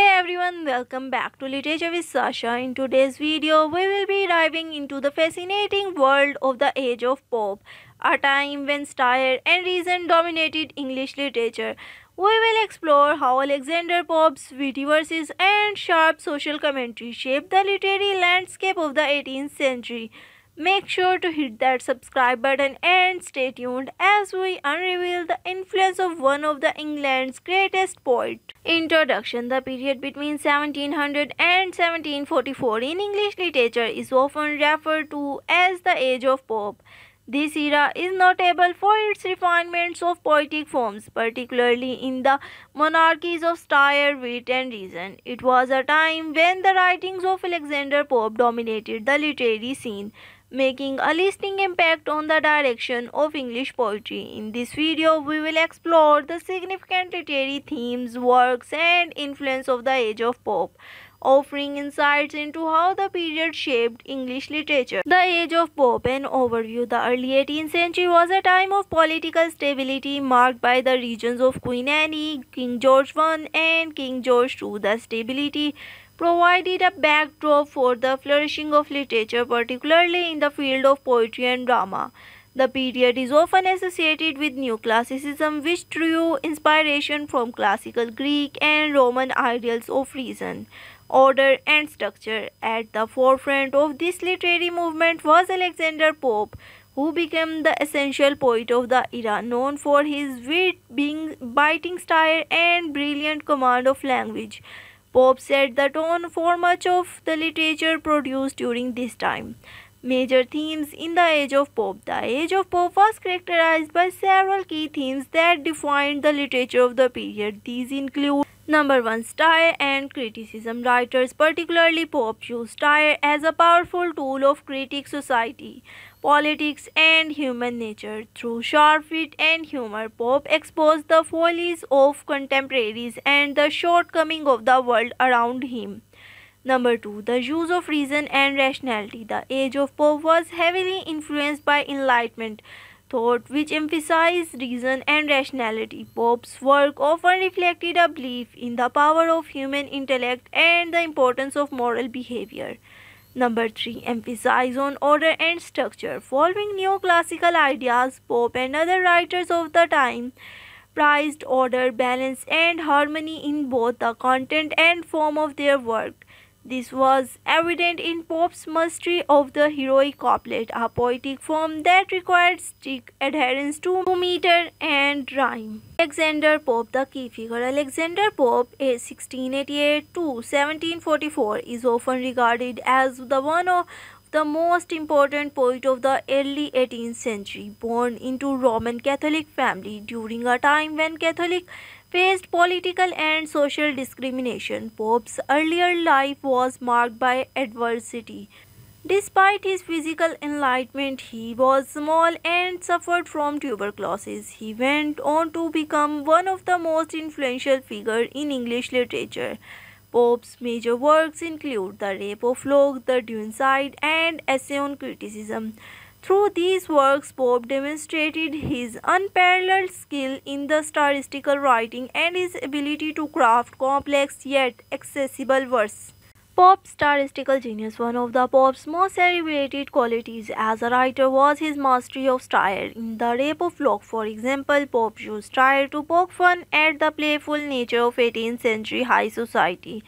Hey everyone, welcome back to Literature with Sasha. In today's video, we will be diving into the fascinating world of the age of pop, a time when style and reason dominated English literature. We will explore how Alexander Pope's witty verses and sharp social commentary shaped the literary landscape of the 18th century. Make sure to hit that subscribe button and stay tuned as we unveil the influence of one of the England's greatest poets. Introduction. The period between 1700 and 1744 in English literature is often referred to as the Age of Pope. This era is notable for its refinements of poetic forms, particularly in the monarchies of style, wit, and reason. It was a time when the writings of Alexander Pope dominated the literary scene, making a lasting impact on the direction of English poetry. In this video, we will explore the significant literary themes, works, and influence of the Age of Pope, offering insights into how the period shaped English literature. The Age of Pope, an overview. The early 18th century was a time of political stability marked by the reigns of Queen Anne, King George I, and King George II. The stability provided a backdrop for the flourishing of literature, particularly in the field of poetry and drama. The period is often associated with Neoclassicism, which drew inspiration from classical Greek and Roman ideals of reason, order, and structure. At the forefront of this literary movement was Alexander Pope, who became the essential poet of the era, known for his wit, biting style, and brilliant command of language. Pope set the tone for much of the literature produced during this time. Major themes in the Age of Pope. The Age of Pope was characterized by several key themes that defined the literature of the period. These include: number 1. Style and criticism. Writers, particularly Pope, used style as a powerful tool of critiquing society, politics, and human nature. Through sharp wit and humor, Pope exposed the follies of contemporaries and the shortcomings of the world around him. Number 2. The use of reason and rationality. The Age of Pope was heavily influenced by Enlightenment thought, which emphasized reason and rationality. Pope's work often reflected a belief in the power of human intellect and the importance of moral behavior. Number 3. Emphasis on order and structure. Following neoclassical ideas, Pope and other writers of the time prized order, balance, and harmony in both the content and form of their work. This was evident in Pope's mastery of the heroic couplet, a poetic form that required strict adherence to meter and rhyme. Alexander Pope, the key figure. Alexander Pope, aged 1688 to 1744, is often regarded as the one of the most important poet of the early 18th century. Born into Roman Catholic family during a time when Catholics faced political and social discrimination, Pope's earlier life was marked by adversity. Despite his physical enlightenment, he was small and suffered from tuberculosis. He went on to become one of the most influential figures in English literature. Pope's major works include The Rape of Lock, The Dunciad, and Essay on Criticism. Through these works, Pope demonstrated his unparalleled skill in the statistical writing and his ability to craft complex yet accessible verse. Pope's statistical genius. One of the Pope's most celebrated qualities as a writer was his mastery of style. In The Rape of Lock, for example, Pope used style to poke fun at the playful nature of 18th century high society.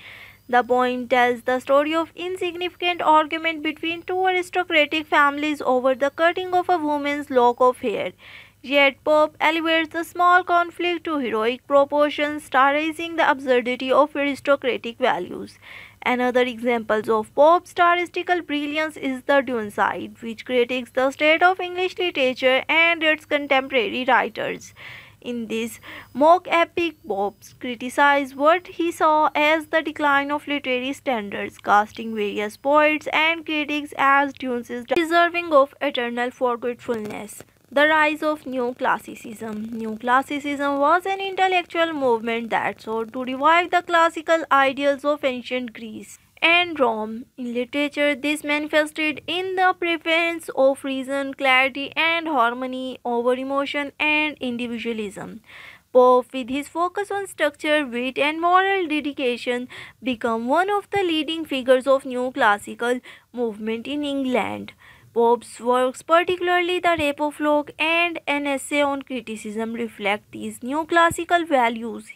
The poem tells the story of insignificant argument between two aristocratic families over the cutting of a woman's lock of hair. Yet Pope elevates the small conflict to heroic proportions, satirizing the absurdity of aristocratic values. Another example of Pope's statistical brilliance is the Dunciad, which critiques the state of English literature and its contemporary writers. In this mock epic, Pope criticized what he saw as the decline of literary standards, casting various poets and critics as dunces deserving of eternal forgetfulness. The rise of Neoclassicism. Neoclassicism was an intellectual movement that sought to revive the classical ideals of ancient Greece and Rome. In literature, this manifested in the preference of reason, clarity, and harmony over emotion and individualism. Pope, with his focus on structure, wit, and moral dedication, became one of the leading figures of new classical movement in England. Pope's works, particularly The Rape of Lock and An Essay on Criticism, reflect these new classical values.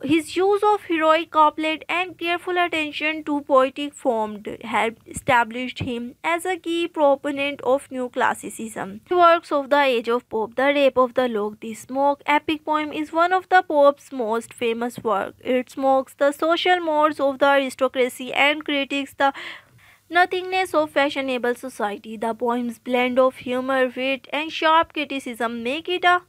His use of heroic couplet and careful attention to poetic form helped establish him as a key proponent of new classicism. The works of the age of Pope, The Rape of the Lock, the Smoke epic poem, is one of the Pope's most famous works. It smokes the social mores of the aristocracy and critiques the nothingness of fashionable society. The poem's blend of humor, wit, and sharp criticism make it a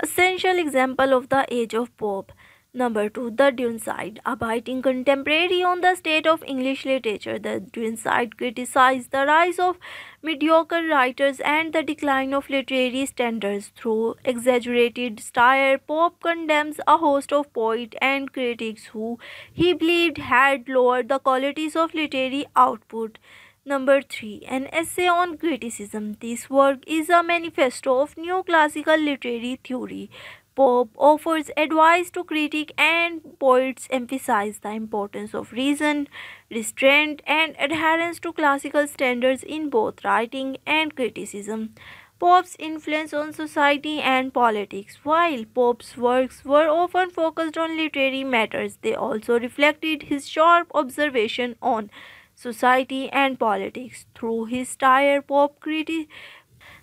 essential example of the age of Pope. Number 2. The Dunside. A biting contemporary on the state of English literature, the Dunside criticized the rise of mediocre writers and the decline of literary standards. Through exaggerated satire, Pope condemns a host of poets and critics who he believed had lowered the qualities of literary output. Number 3. An Essay on Criticism. This work is a manifesto of new classical literary theory. Pope offers advice to critics and poets, emphasize the importance of reason, restraint, and adherence to classical standards in both writing and criticism. Pope's influence on society and politics. While Pope's works were often focused on literary matters, they also reflected his sharp observation on society and politics. Through his satire, Pope criticized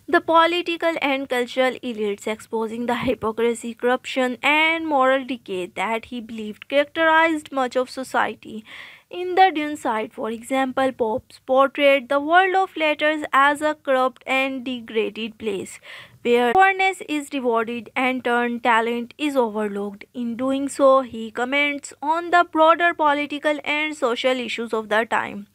the political and cultural elites, exposing the hypocrisy, corruption, and moral decay that he believed characterized much of society. In the Dunside, for example, Pope portrayed the world of letters as a corrupt and degraded place, where cleverness is rewarded and turned talent is overlooked. In doing so, he comments on the broader political and social issues of the time.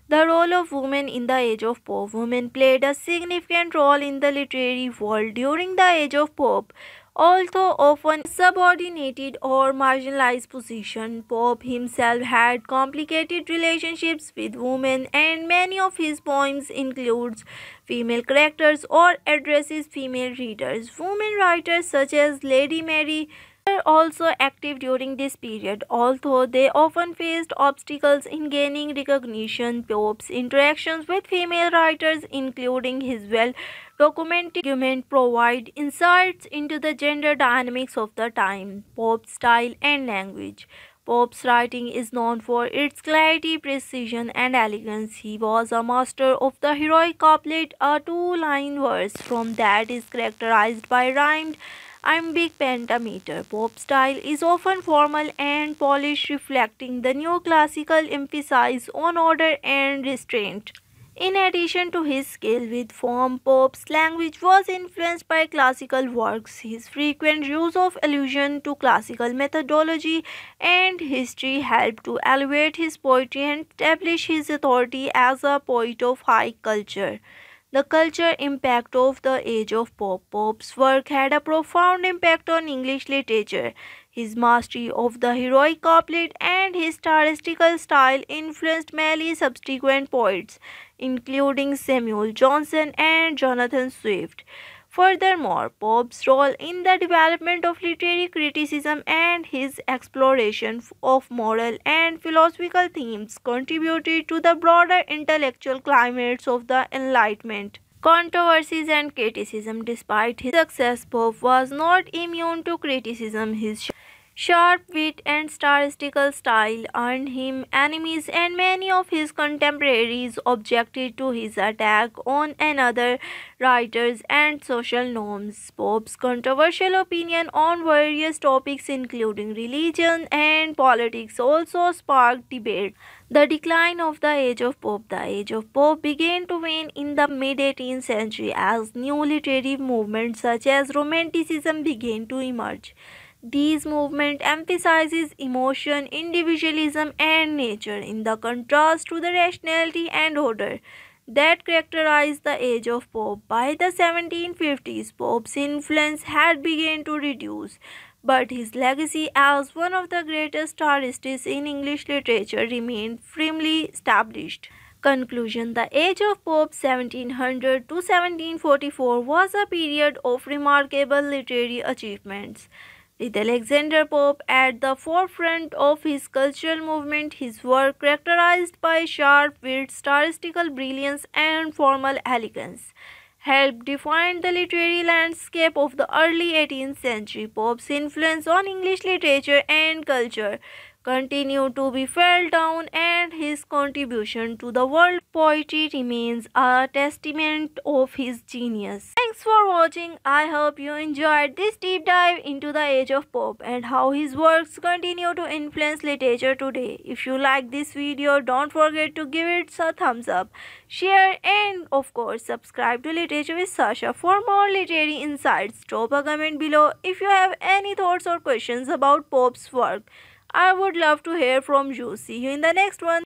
The role of women in the age of Pope. Women played a significant role in the literary world during the age of Pope. Although often subordinated or marginalized position, Pope himself had complicated relationships with women, and many of his poems includes female characters or addresses female readers. Women writers such as Lady Mary were also active during this period, although they often faced obstacles in gaining recognition. Pope's interactions with female writers, including his well-documented argument, provide insights into the gender dynamics of the time. Pope's style and language. Pope's writing is known for its clarity, precision, and elegance. He was a master of the heroic couplet, a two-line verse form that is characterized by rhymed iambic pentameter. Pop style is often formal and polished, reflecting the new classical emphasis on order and restraint. In addition to his skill with form, Pope's language was influenced by classical works. His frequent use of allusion to classical methodology and history helped to elevate his poetry and establish his authority as a poet of high culture. The culture impact of the age of Pope. Pope's work had a profound impact on English literature. His mastery of the heroic couplet and his statistical style influenced many subsequent poets, including Samuel Johnson and Jonathan Swift. Furthermore, Pope's role in the development of literary criticism and his exploration of moral and philosophical themes contributed to the broader intellectual climates of the Enlightenment. Controversies and criticism. Despite his success, Pope was not immune to criticism. His sharp wit and statistical style earned him enemies, and many of his contemporaries objected to his attack on another writers and social norms. Pope's controversial opinion on various topics, including religion and politics, also sparked debate. The decline of the age of Pope. The age of Pope began to wane in the mid-18th century as new literary movements such as Romanticism began to emerge. These movement emphasizes emotion, individualism, and nature in the contrast to the rationality and order that characterized the age of Pope. By the 1750s, Pope's influence had begun to reduce, but his legacy as one of the greatest artists in English literature remained firmly established. Conclusion. The age of Pope 1700 to 1744 was a period of remarkable literary achievements. With Alexander Pope at the forefront of his cultural movement, his work characterized by sharp wit, statistical brilliance, and formal elegance helped define the literary landscape of the early 18th century. Pope's influence on English literature and culture continued to be felt down, and his contribution to the world of poetry remains a testament of his genius. Thanks for watching. I hope you enjoyed this deep dive into the age of Pope and how his works continue to influence literature today. If you like this video, don't forget to give it a thumbs up, share, and of course subscribe to Literature with Sasha for more literary insights. Drop a comment below if you have any thoughts or questions about Pope's work. I would love to hear from you. See you in the next one.